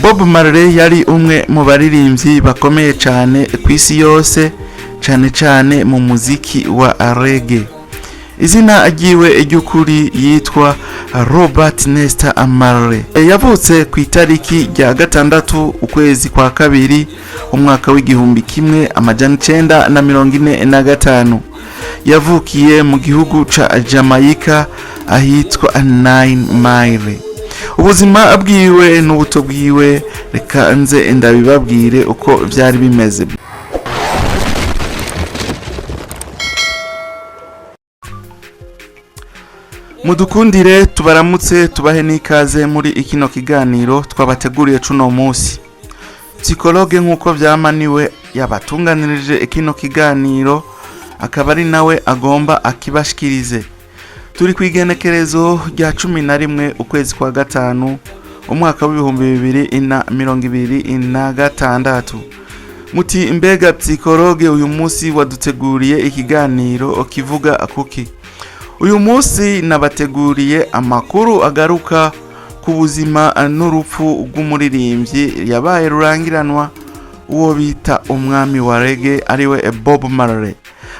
Bob Marley yari umwe mu baririmbyi bakomeye cyane ku isi yose, cyane mu muziki wa reggae. Izina agiwe ry'ukuri yitwa Robert Nesta Marley. Yavutse ku itariki rya 6 ukwezi kwa kabiri umwaka w'igihumbi kimwe amajana 945. Yavukiye mu gihugu ca Jamaica ahitwa 9 Mile. Ubuzima bwiwe n'ubuto bwiwe reka nze ndabibabwire uko vyari bimeze. Mudukundire tubaramutse tubahe n'ikaze muri ikino kiganiro twabateguriye cuno munsi. Psikologe nkuko vyamaniwe yabatunganirije ikino kiganiro akaba ari nawe agomba akibashikirize. Turi kwigenekerezo rya 11 ukwezi kwa gatanu umwaka w'2026. Muti mbega psikologe uyu munsi waduteguriye ikiganiro kivuga kuki? Uyu munsi nabateguriye amakuru agaruka ku buzima n'urupfu rw'umuririmbyi yabaye rurangiranwa uwo bita umwami wa reggae ariwe Bob Marley.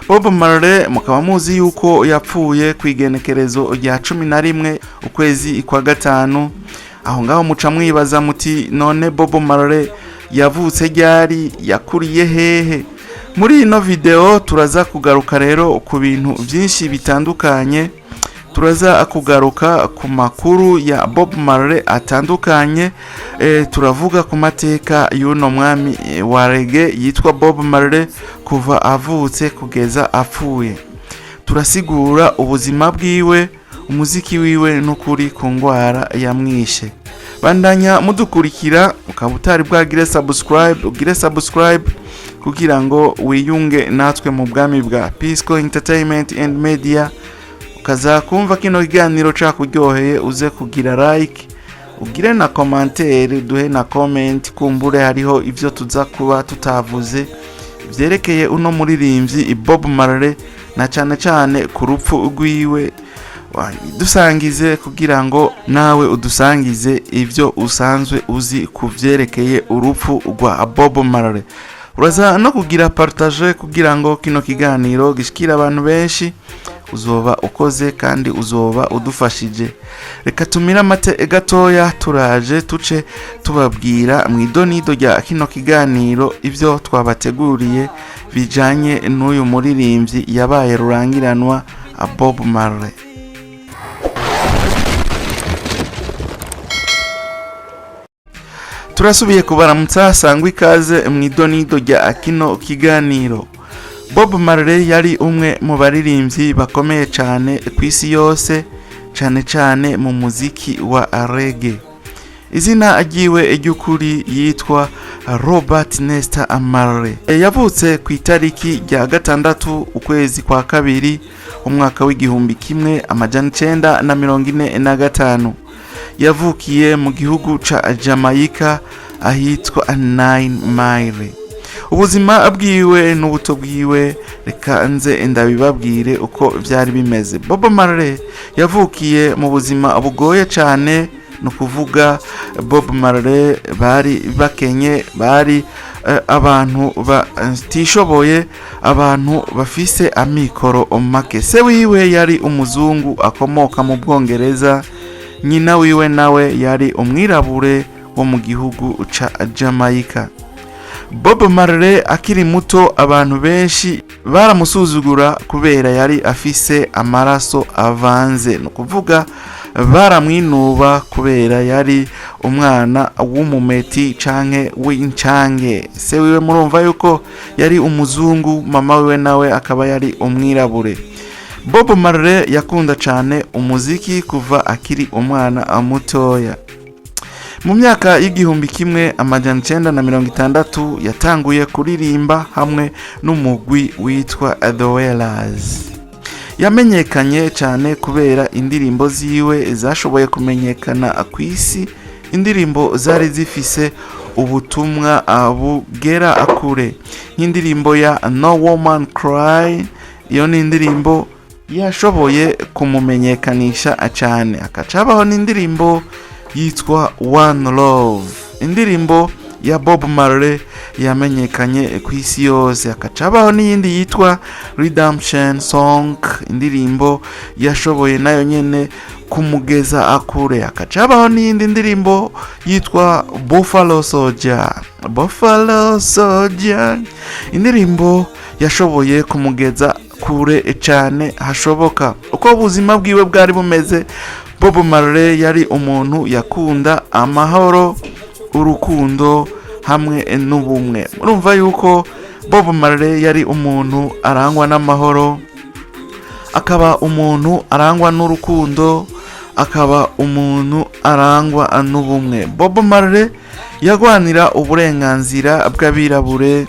Bob Marley mukaba muzi yuko yapfuye kwigenekerezo rya 11 ukwezi kwa gatanu. Aho ngaho muca mwibaza muti none Bob Marley yavutse ryari, yakuriye hehe? Muri ino video turaza kugaruka rero ku bintu byinshi bitandukanye. Turaza kugaruka ku makuru ya Bob Marley atandukanye. Turavuga ku mateka y'uno mwami wa reggae yitwa Bob Marley kuva avutse kugeza apfuye. Turasigura ubuzima bwiwe, umuziki wiwe n'ukuri ku ngwara yamwishe. Bandanya mudukurikira ukaba utari bwagire subscribe kugira ngo wiyunge natwe mu bwami bwa Pisco Entertainment and Media. Ukaza kumva kino kiganiro cakuryoheye uze kugira like, ugire na commentaire, duhe na comment kumbure hariho ivyo tuza kuba tutavuze vyerekeye uno muririmbyi Bob Marley na cyane ku rupfu rwiwe. Dusangize kugira ngo nawe udusangize ivyo usanzwe uzi kuvyerekeye urupfu rwa Bob Marley. Uraza no kugira partage kugira ngo kino kiganiro gishikira abantu benshi. Uzoba ukoze kandi uzoba udufashije. Reka tumira mate gatoya turaje tuce tubabwira mwidonido rya kino kiganiro ivyo twabateguriye bijanye n'uyu muririmbyi yabaye rurangiranwa Bob Marley. Turasubiye kubaramutsa sangwa ikaze mwidonido rya kino kiganiro. Bob Marley yari umwe mu baririmbyi bakomeye cyane ku isi yose, cyane mu muziki wa reggae. Izina agiwe ry'ukuri yitwa Robert Nesta Marley. Yavutse ku itariki rya 6 ukwezi kwa kabiri umwaka w'igihumbi kimwe amajana 945. Yavukiye mu gihugu ca Jamaica ahitwa 9 Mile. Ubuzima bwiwe n'ubuto bwiwe reka nze ndabibabwire uko vyari bimeze. Bob Marley yavukiye mu buzima bugoye cyane, no kuvuga Bob Marley bari bakenye, bari abantu batishoboye, abantu bafise amikoro make. Se wiwe yari umuzungu akomoka mu Bwongereza, nyina wiwe nawe yari umwirabure wo mu gihugu ca Jamaica. Bob Marley akiri muto abantu benshi baramusuzugura kubera yari afise amaraso avanze, no kuvuga baramwinuba kubera yari umwana w'umumeti canke w'incange. Se wiwe murumva yuko yari umuzungu, mama wiwe nawe akaba yari umwirabure. Bob Marley yakunda cyane umuziki kuva akiri umwana mutoya. Mu myaka y'igihumbi kimwe amajana 960 yatanguye kuririmba hamwe n'umugwi witwa The Wailers. Yamenyekanye cyane kubera indirimbo ziwe zashoboye kumenyekana ku isi. Indirimbo zari zifise ubutumwa bugera akure, nk'indirimbo ya No Woman Cry. Iyo ni indirimbo yashoboye kumumenyekanisha cyane. Akacabaho n'indirimbo yitwa One Love, indirimbo ya Bob Marley yamenyekanye ku isi yose. Akacabaho n'iyindi yitwa Redemption Song, indirimbo yashoboye nayo nyene kumugeza akure. Akacabaho n'iyindi ndirimbo yitwa Buffalo Soldier, Buffalo Soldier, indirimbo yashoboye kumugeza kure cyane hashoboka. Uko ubuzima bwiwe bwari bumeze, Bob Marley yari umuntu yakunda amahoro, urukundo hamwe n'ubumwe. Murumva yuko Bob Marley yari umuntu arangwa n'amahoro, akaba umuntu arangwa n'urukundo, akaba umuntu arangwa n'ubumwe. Bob Marley yagwanira uburenganzira bw'abirabure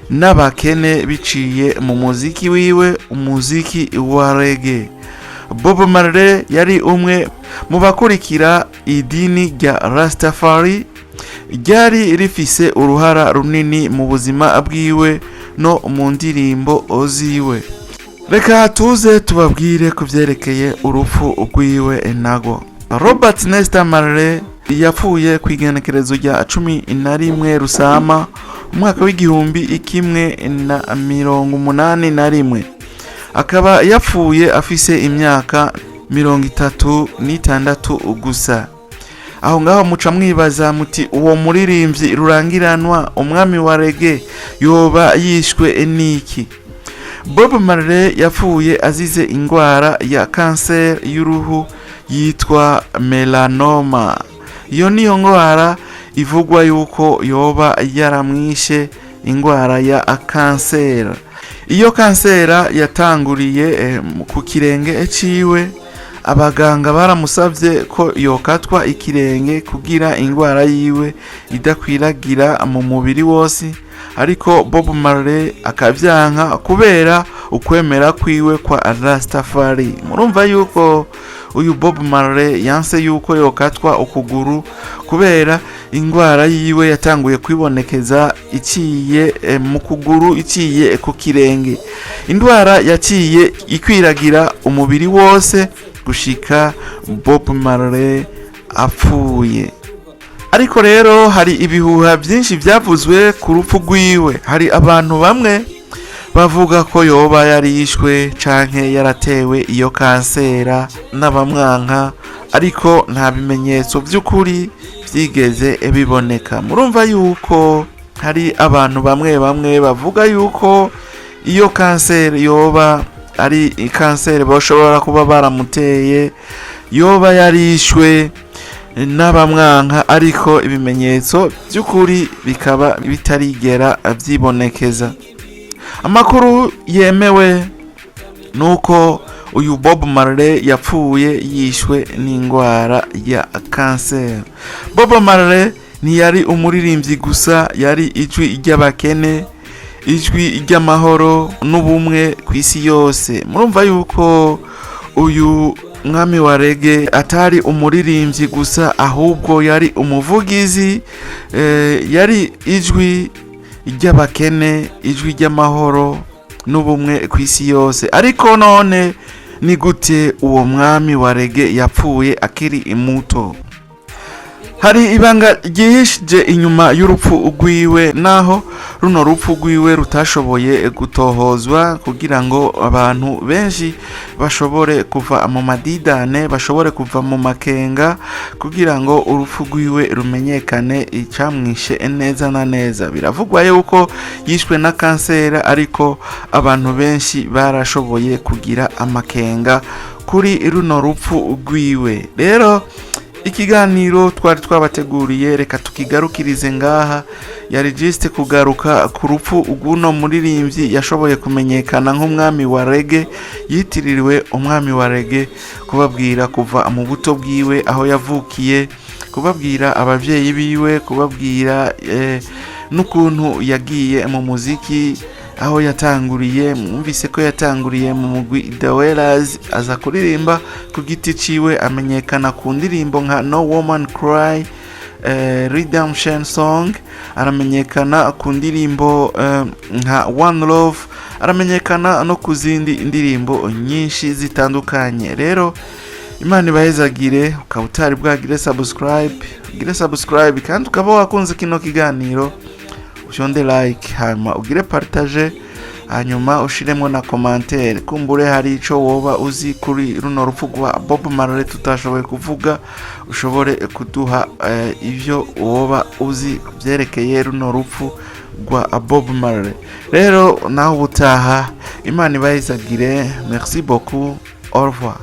n'abakene biciye mu muziki wiwe, umuziki wa reggae. Bob Marley yari umwe mu bakurikira idini rya Rastafari, ryari rifise uruhara runini mu buzima bwiwe no mu ndirimbo ziwe. Reka tuze tubabwire ku vyerekeye urupfu rwiwe nago. Robert Nesta Marley yapfuye ku igenekerezo rya 11 Rusama umwaka w'1981. Akaba yapfuye afise imyaka 36 gusa. Aho ngaho muca mwibaza muti uwo muririmbyi rurangiranwa umwami wa reggae yoba yishwe niki? Bob Marley yapfuye azize ingwara ya cancer y'uruhu yitwa melanoma. Iyo niyo ngwara ivugwa yuko yoba yaramwishe, ingwara ya cancer. Iyo kansera yatanguriye ku kirenge ciwe, abaganga baramusavye ko yokatwa ikirenge kugira ingwara yiwe idakwiragira mu mubiri wose, ariko Bob Marley akavyanka kubera ukwemera kwiwe kwa Rastafari. Murumva yuko uyu Bob Marley yanse yuko yokatwa ukuguru kubera ingwara yiwe yatanguye kwibonekeza iciye mu kuguru, iciye ku kirenge. Indwara yaciye ikwiragira umubiri wose gushika Bob Marley apfuye. Ariko rero hari ibihuha byinshi byavuzwe ku rupfu rwiwe. Hari abantu bamwe bavuga ko yoba yarishwe canke yaratewe iyo kansera n'abamwanka, ariko nta bimenyetso by'ukuri byigeze biboneka. Murumva yuko hari abantu bamwe bavuga yuko iyo kanseri yoba ari kanseri bashobora kuba baramuteye, yoba yarishwe n'abamwanka, ariko ibimenyetso by'ukuri bikaba bitarigera byibonekeza. Amakuru yemewe nuko uyu Bob Marley yapfuye yishwe n'ingwara ya cancer. Bob Marley ntiyari umuririmbyi gusa, yari ijwi ry'abakene, ijwi ry'amahoro n'ubumwe ku isi yose. Murumva yuko uyu mwami wa reggae atari umuririmbyi gusa, ahubwo yari umuvugizi, yari ijwi ry'abakene, ijwi ry'amahoro n'ubumwe ku isi yose. Ariko none ni gute uwo mwami wa reggae yapfuye akiri muto? Hari ibanga ryihishije inyuma y'urupfu rwiwe, naho runo rupfu rwiwe rutashoboye gutohozwa kugira ngo abantu benshi bashobore kuva mu madidane, bashobore kuva mu makenga, kugira ngo urupfu rwiwe rumenyekane icamwishe neza na neza. Biravugwa yuko yishwe na kansera, ariko abantu benshi barashoboye kugira amakenga kuri runo rupfu rwiwe. Rero ikiganiro twari twabateguriye reka tukigarukirize ngaha. Yari just kugaruka ku rupfu rw'uno muririmbyi yashoboye kumenyekana nk'umwami wa reggae, yitiririwe umwami wa reggae, kubabwira kuva mu buto bwiwe aho yavukiye, kubabwira abavyeyi biwe, kubabwira n'ukuntu yagiye mu muziki, aho yatanguriye. Mwumvise ko yatanguriye mu mugwi The Wailers, aza kuririmba ku giti ciwe, amenyekana ku ndirimbo nka No Woman Cry, Redemption Song, aramenyekana ku ndirimbo nka One Love, aramenyekana no ku zindi ndirimbo nyinshi zitandukanye. Rero Imana ibahezagire. Ukaba utari bwagire subscribe kandi ukaba wakunze kino kiganiro ushonde like, hanyuma ugire partage, hanyuma ushiremo na commentaire. Kumbure hari ico woba uzi kuri runo rupfu rwa Bob Marley tutashoboye kuvuga, ushobore kuduha ivyo woba uzi byerekeye runo rupfu rwa Bob Marley. Rero naho ubutaha, Imana ibahezagire. Merci beaucoup, au revoir.